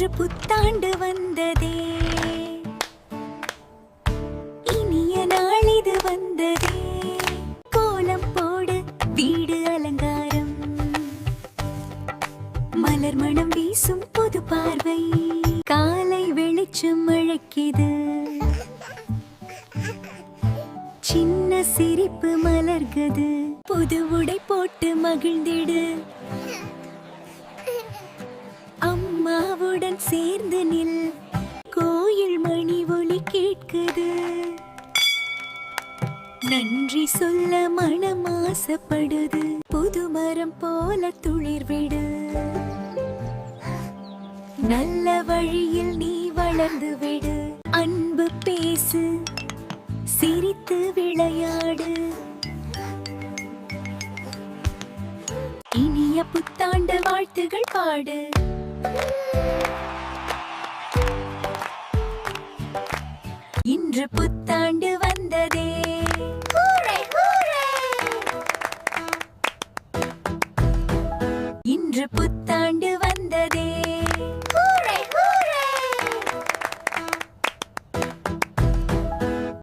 இன்று புத்தாண்டு வந்ததே, இனிய நாள் இது வந்ததே. கோலம் போடு, வீடு அலங்காரம், மலர் மணம் வீசும் புது பார்வை, காலை வெளிச்சம் அழைக்குது, சின்ன சிரிப்பு மலர்கது. புது உடை போட்டு மகிழ்ந்திடு, அம்மாவுடன் சேர்ந்து நில். கோயில் மணி ஒலி கேட்குது, நன்றி சொல்ல மனம் ஆசைப்படுது. புது மரம் போல துளிர்விடு, நல்ல வழியில் நீ வளர்ந்து விடு. அன்பு பேசு, சிரித்து விளையாடு, இனிய புத்தாண்டு வாழ்த்துகள் பாடு. இன்று புத்தாண்டு வந்ததே, இன்று